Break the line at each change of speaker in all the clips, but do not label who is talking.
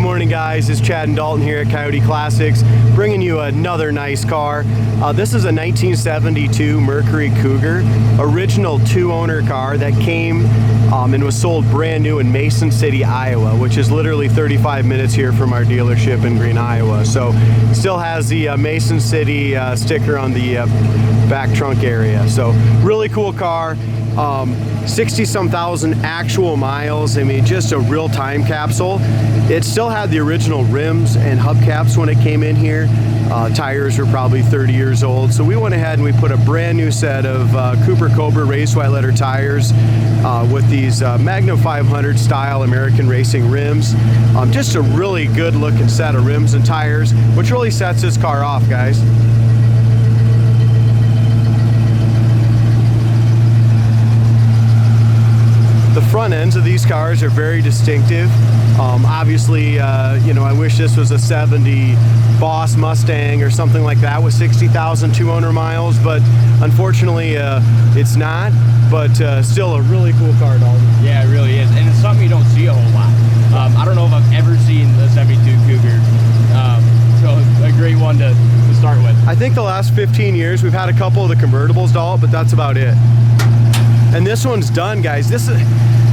morning, guys. It's Chad and Dalton here at Coyote Classics, bringing you another nice car. This is a 1972 Mercury Cougar, original two-owner car that came and was sold brand new in Mason City, Iowa, which is literally 35 minutes here from our dealership in Green, Iowa. So still has the Mason City sticker on the back trunk area. So really cool car. 60-some thousand actual miles. I mean, just a real time capsule. It still had the original rims and hubcaps when it came in here. Tires were probably 30 years old, so we went ahead and we put a brand new set of Cooper Cobra race white letter tires with these Magnum 500 style American racing rims. Just a really good looking set of rims and tires, which really sets this car off, guys. The front ends of these cars are very distinctive. Obviously, you know, I wish this was a 70 Boss Mustang or something like that with 60,000 two-owner miles, but unfortunately it's not. But still a really cool car, Dalton.
Yeah, it really is, and it's something you don't see a whole lot. I don't know if I've ever seen a 72 Cougar, so a great one to start with.
I think the last 15 years we've had a couple of the convertibles, Dalton, but that's about it. And this one's done, guys. This is,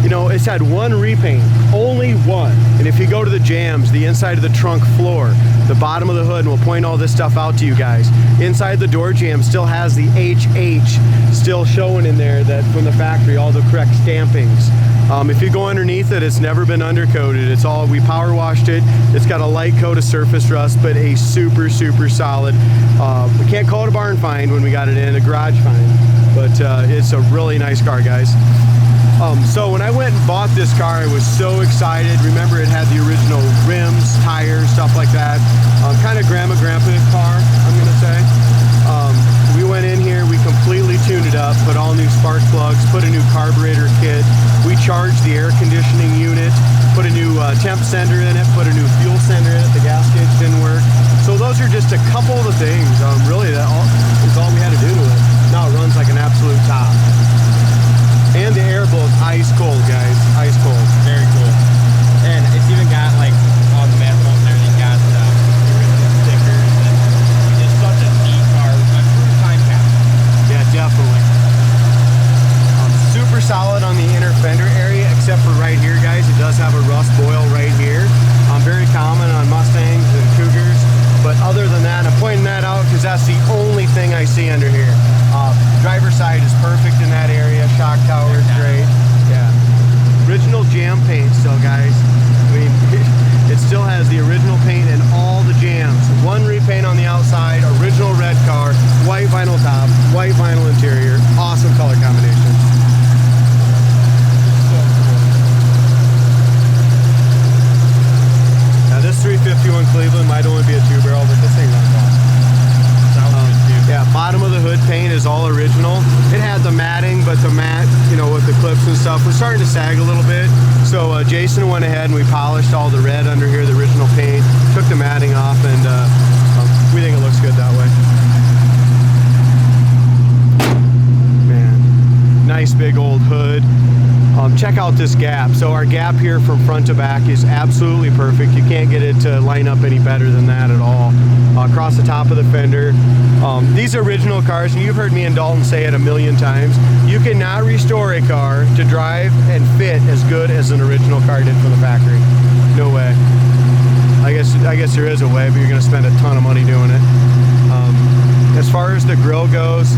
you know, it's had one repaint, only one. And if you go to the jambs, the inside of the trunk floor, the bottom of the hood, and we'll point all this stuff out to you guys. Inside the door jamb still has the HH still showing in there, that from the factory, all the correct stampings. If you go underneath it, it's never been undercoated. It's all, we power washed it. It's got a light coat of surface rust, but a super, super solid. We can't call it a barn find when we got it in, a garage find. But it's a really nice car, guys. So when I went and bought this car, I was so excited. Remember, it had the original rims, tires, stuff like that. Kind of grandpa car, I'm gonna say. We went in here, we completely tuned it up, put all new spark plugs, put a new carburetor kit. We charged the air conditioning unit, put a new temp sender in it, put a new fuel sender in it. The gas gauge didn't work. So those are just a couple of the things. Really, that is all we had to do to it. Now it runs like an absolute top. And the air blows ice cold, guys. Ice cold.
Very cool. And it's even got, like, on the manifold and everything, got the original stickers. And it's just such a neat car. A true time capsule.
Yeah, definitely. Super solid on the inner fender area, except for right here, guys. It does have a rust boil right here. Very common on Mustangs and Cougars. But other than that, I'm pointing that out because that's the only thing I see under here. Driver's side is perfect in that area. Shock tower is great. Yeah. Original Jamb paint still, guys. I mean, it still has the original paint in all the jambs. One repaint on the outside, original red car, white vinyl top, white vinyl interior. Awesome color combination. Now this 351 Cleveland might only be a 2-barrel, but this thing runs awesome. Yeah, bottom of the hood paint is all original. It had the matting, but the mat, you know, with the clips and stuff was starting to sag a little bit. So Jason went ahead and we polished all the red under here, the original paint, took the matting off, and we think it looks good that way. Man, nice big old hood. Check out this gap. So our gap here from front to back is absolutely perfect. You can't get it to line up any better than that at all. Across the top of the fender. These original cars, and you've heard me and Dalton say it a million times, you cannot restore a car to drive and fit as good as an original car did from the factory. No way. I guess there is a way, but you're going to spend a ton of money doing it. As far as the grill goes,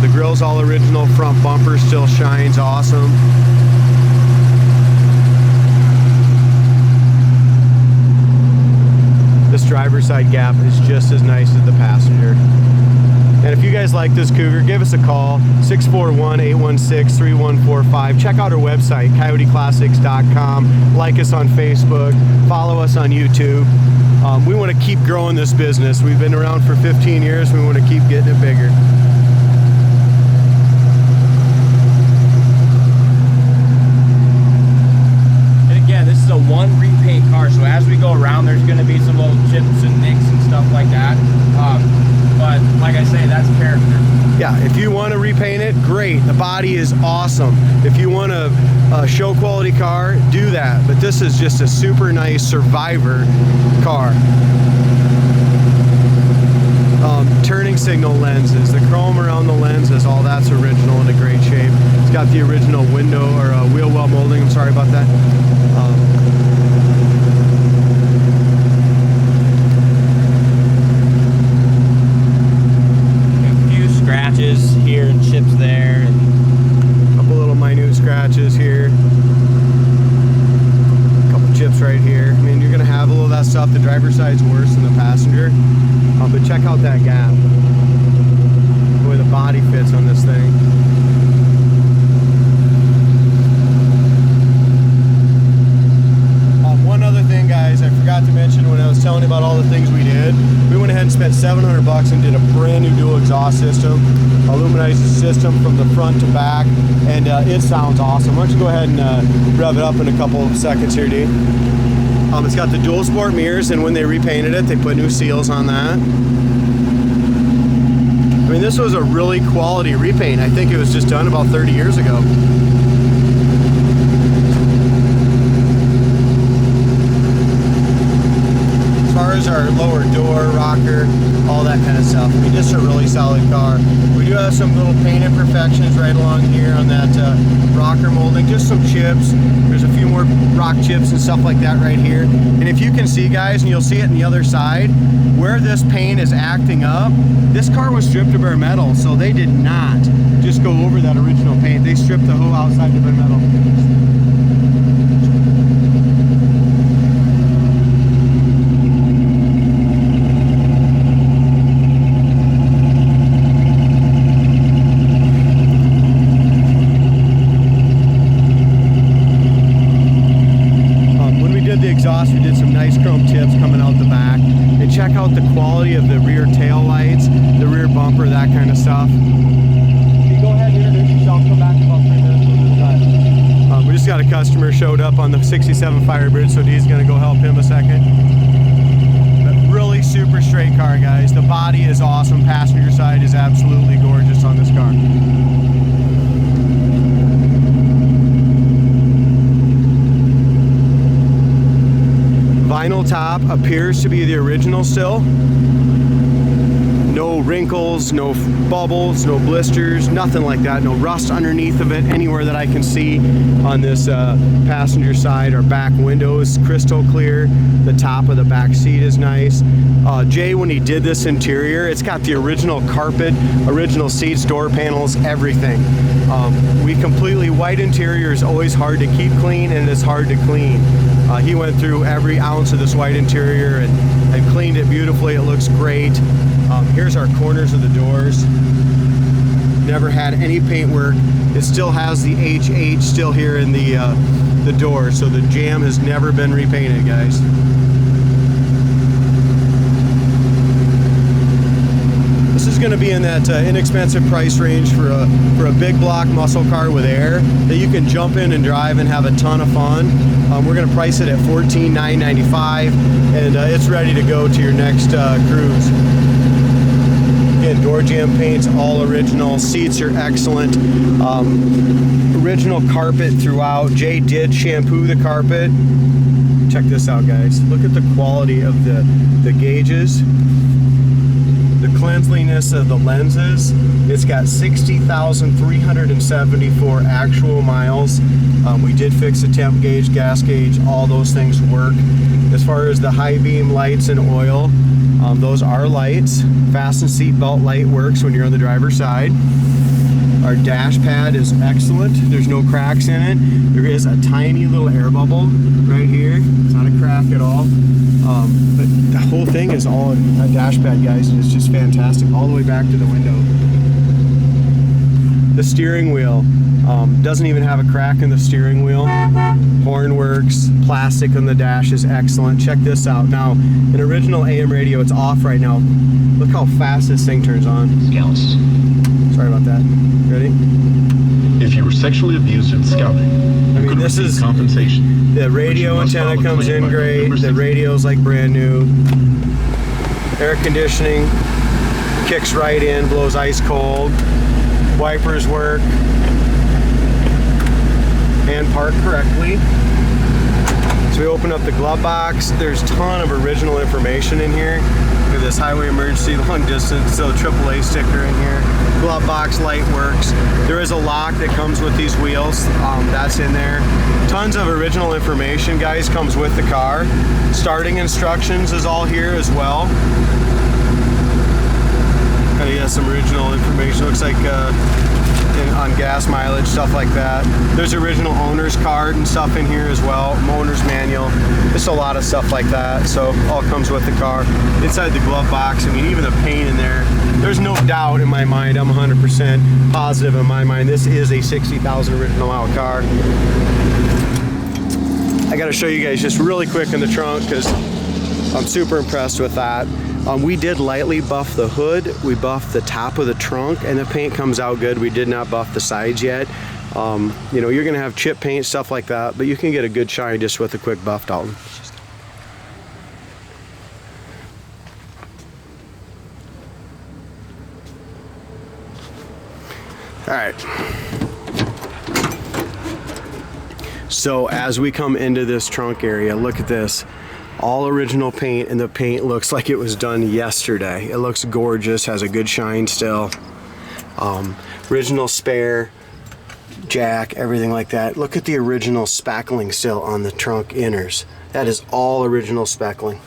the grill's all original. Front bumper still shines awesome. This driver's side gap is just as nice as the passenger. And if you guys like this Cougar, give us a call, 641-816-3145. Check out our website, coyoteclassics.com. Like us on Facebook. Follow us on YouTube. We want to keep growing this business. We've been around for 15 years. We want to keep getting it bigger.
This is a one repaint car, so as we go around, there's going to be some little chips and nicks and stuff like that. But like I say, that's character.
yeah, if you want to repaint it, great. The body is awesome. If you want a show quality car, do that. But this is just a super nice survivor car. Turning signal lenses, the chrome around the lenses, all that's original in a great shape. It's got the original window or wheel well molding. I'm sorry about that.
A few scratches here and chips there, and
a couple little minute scratches here. A couple chips right here. I mean, you're gonna have a little of that stuff. The driver's side's worse than the passenger. But check out that gap, the way the body fits on this thing. One other thing, guys, I forgot to mention when I was telling you about all the things we did. We went ahead and spent $700 and did a brand new dual exhaust system, aluminized system from the front to back, and it sounds awesome. Why don't you go ahead and rev it up in a couple of seconds here, D. It's got the dual sport mirrors, and when they repainted it, they put new seals on that. I mean, this was a really quality repaint. I think it was just done about 30 years ago. As far as our lower door, rocker, all that kind of stuff, I mean, just a really solid car. We do have some little paint imperfections right along here on that rocker molding, just some chips. There's a few more rock chips and stuff like that right here. And if you can see, guys, and you'll see it on the other side, where this paint is acting up, this car was stripped of bare metal, so they did not just go over that original paint. They stripped the whole outside of bare metal. We did some nice chrome tips coming out the back, and check out the quality of the rear tail lights, the rear bumper, that kind of stuff. Can you go ahead and introduce yourself? Come back in about 3 minutes. We just got a customer showed up on the 67 Firebird, so Dee's gonna go help him a second. But really super straight car, guys. The body is awesome. Passenger side is absolutely gorgeous on this car. Vinyl top appears to be the original still. No wrinkles, no bubbles, no blisters, nothing like that. No rust underneath of it anywhere that I can see on this passenger side. Our back window is crystal clear. The top of the back seat is nice. Jay, when he did this interior, it's got the original carpet, original seats, door panels, everything. We completely, white interior is always hard to keep clean, and it's hard to clean. He went through every ounce of this white interior and cleaned it beautifully. It looks great. Here's our corners of the doors. Never had any paint work. It still has the HH still here in the door, so the Jamb has never been repainted, guys. This is going to be in that inexpensive price range for a big block muscle car with air that you can jump in and drive and have a ton of fun. We're going to price it at $14,995, and it's ready to go to your next cruise. Again, door jamb paints, all original. Seats are excellent. Original carpet throughout. Jay did shampoo the carpet. Check this out, guys. Look at the quality of the gauges. The cleanliness of the lenses. It's got 60,374 actual miles. We did fix the temp gauge, gas gauge, all those things work. As far as the high beam lights and oil, those are lights. Fasten seat belt light works when you're on the driver's side. Our dash pad is excellent. There's no cracks in it. There is a tiny little air bubble right here. It's not a crack at all. But the whole thing is all in a dash pad, guys. It's just fantastic all the way back to the window. The steering wheel doesn't even have a crack in the steering wheel. Horn works. Plastic on the dash is excellent. Check this out. Now, an original AM radio, it's off right now. Look how fast this thing turns on.
Scouts.
Sorry about that. Ready?
If you were sexually abused in scouting,
I mean, this is
compensation.
The radio antenna comes in great. The radio's like brand new. Air conditioning. kicks right in, blows ice cold. Wipers work and park correctly. So we open up the glove box. There's a ton of original information in here. Look at this: highway emergency, long distance, so AAA sticker in here. Glove box light works. There is a lock that comes with these wheels. That's in there. Tons of original information, guys, comes with the car. Starting instructions is all here as well. Kind of get some original information. Looks like on gas mileage, stuff like that. There's original owner's card and stuff in here as well. Owner's manual. Just a lot of stuff like that. So all comes with the car. Inside the glove box, I mean, even the paint in there. There's no doubt in my mind. I'm 100% positive in my mind. This is a 60,000 original mile car. I got to show you guys just really quick in the trunk because I'm super impressed with that. We did lightly buff the hood, we buffed the top of the trunk, and the paint comes out good. We did not buff the sides yet. You know, you're gonna have chip paint, stuff like that, but you can get a good shine just with a quick buff, Dalton. All right. So as we come into this trunk area, look at this. All original paint, and the paint looks like it was done yesterday. It looks gorgeous, has a good shine still. Original spare, jack, everything like that. Look at the original spackling still on the trunk inners. That is all original spackling.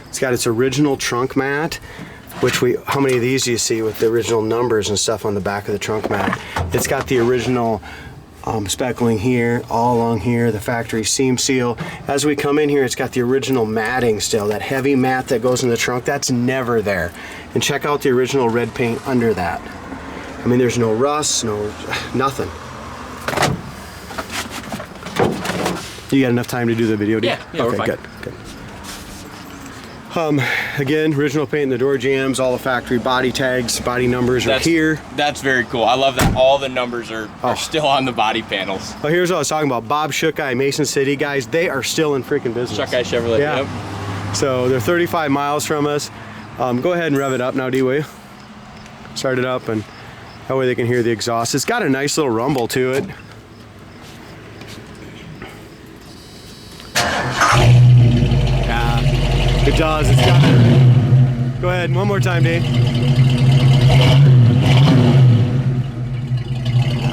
It's got its original trunk mat, which how many of these do you see with the original numbers and stuff on the back of the trunk mat? It's got the original speckling here, all along here, the factory seam seal. As we come in here, it's got the original matting still, that heavy mat that goes in the trunk, that's never there. And check out the original red paint under that. I mean, there's no rust, nothing. You got enough time to do the video?
Yeah,
okay,
we're fine.
Good. Again, original paint in the door jambs, all the factory body tags, body numbers are here.
That's very cool. I love that all the numbers are still on the body panels.
Well, here's what I was talking about. Bob Shookeye, Mason City guys, they are still in freaking business.
Shookeye Chevrolet,
yeah.
Yep.
So they're 35 miles from us. Go ahead and rev it up now, D, will you? Start it up, and that way they can hear the exhaust. It's got a nice little rumble to it. It does, it's got it. Go ahead, one more time, Dave.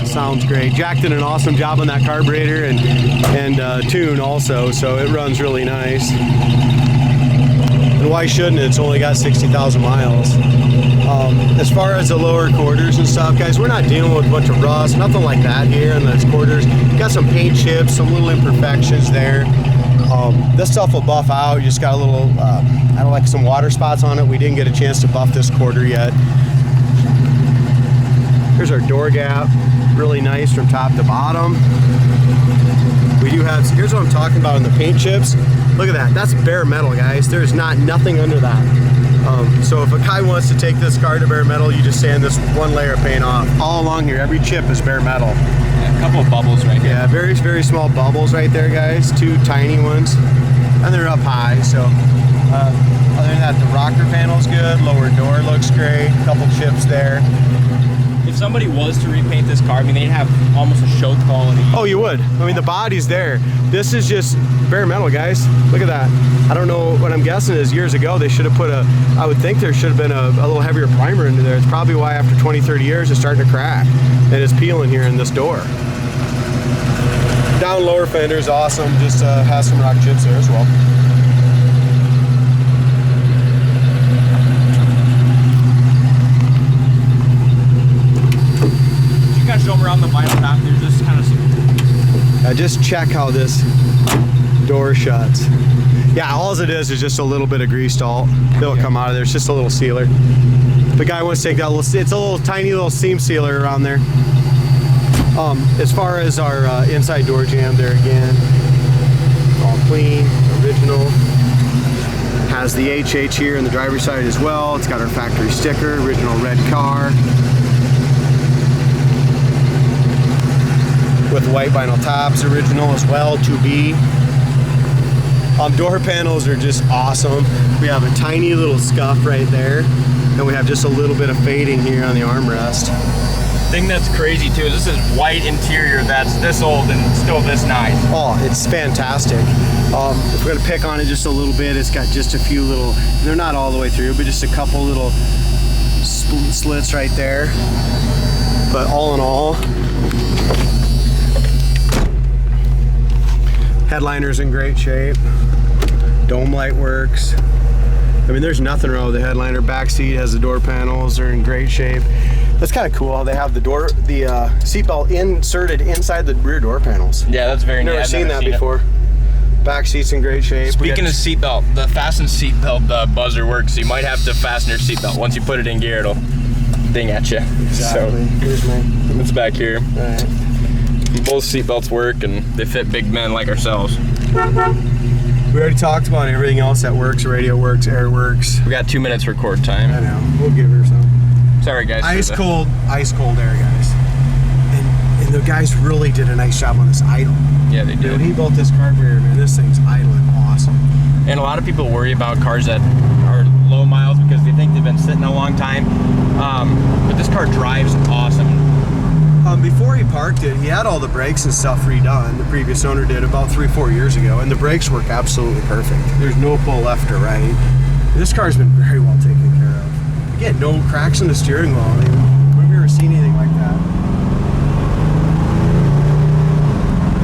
Sounds great. Jack did an awesome job on that carburetor and tune also, so it runs really nice. And why shouldn't it? It's only got 60,000 miles. As far as the lower quarters and stuff, guys, we're not dealing with a bunch of rust, nothing like that here in those quarters. Got some paint chips, some little imperfections there. This stuff will buff out. You just got a little, I don't like some water spots on it. We didn't get a chance to buff this quarter yet. Here's our door gap, really nice from top to bottom. We do have, here's what I'm talking about in the paint chips. Look at that, that's bare metal, guys. There's nothing under that. So if a guy wants to take this car to bare metal, you just sand this one layer of paint off. All along here, every chip is bare metal.
Yeah, a couple of bubbles right here.
Yeah, very, very small bubbles right there, guys. Two tiny ones, and they're up high. So other than that, the rocker panel's good. Lower door looks great. A couple chips there.
If somebody was to repaint this car, I mean, they'd have almost a show quality.
Oh, you would. I mean, the body's there. This is just bare metal, guys. Look at that. I don't know, what I'm guessing is years ago they should have put I would think there should have been a little heavier primer into there. It's probably why after 20, 30 years it's starting to crack and it's peeling here in this door. Down lower fender's awesome. Just has some rock chips there as well.
Show them around the vinyl top. There's just kind of some.
Just check how this door shuts. Yeah, all it is just a little bit of grease salt. It'll come out of there. It's just a little sealer. The guy wants to take that little. It's a little tiny little seam sealer around there. As far as our inside door jamb, there again, all clean, original. Has the HH here in the driver's side as well. It's got our factory sticker, original red car. With white vinyl tops, original as well, to be. Door panels are just awesome. We have a tiny little scuff right there. Then we have just a little bit of fading here on the armrest.
Thing that's crazy too is this is white interior that's this old and still this nice.
Oh, it's fantastic. If we're gonna pick on it just a little bit, it's got just a few little, they're not all the way through, but just a couple little slits right there. But all in all, headliner's in great shape. Dome light works. I mean, there's nothing wrong with the headliner. Back seat has the door panels, they're in great shape. That's kind of cool how they have the seatbelt inserted inside the rear door panels.
Yeah, that's very neat.
Never seen that before. Back seat's in great shape.
Speaking of seatbelt, the fasten seatbelt buzzer works. So you might have to fasten your seatbelt. Once you put it in gear, it'll ding at you.
Exactly.
So,
here's mine.
it's back here.
All right.
Both seatbelts work and they fit big men like ourselves.
We already talked about everything else that works. Radio works, air works.
We got 2 minutes record time.
I know. We'll give her some.
Sorry guys.
Ice cold air, guys. And the guys really did a nice job on this idle.
Yeah, they did.
When he built this carburetor, man, this thing's idling awesome.
And a lot of people worry about cars that are low miles because they think they've been sitting a long time. But this car drives awesome.
Before he parked it, he had all the brakes and stuff redone. The previous owner did about 3-4 years ago, and the brakes work absolutely perfect. There's no pull left or right. This car's been very well taken care of. Again, no cracks in the steering wheel. I mean, when have you ever seen anything like that?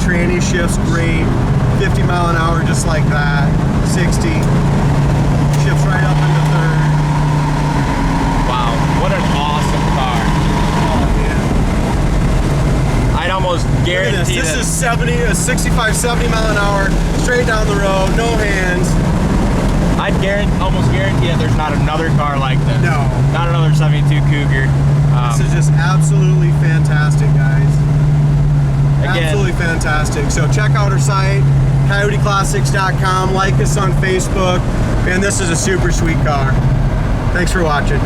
Tranny shifts great. 50 mile an hour just like that. 60. Shifts right up into third.
Wow, what an awesome car.
Oh, man.
I'd almost guarantee
This
that.
is 65, 70 mile an hour, straight down the road, no hands.
I'd almost guarantee that there's not another car like this.
No.
Not another 72 Cougar.
This is just absolutely fantastic, guys.
Again,
Absolutely fantastic. So check out our site, coyoteclassics.com. Like us on Facebook. Man, this is a super sweet car. Thanks for watching.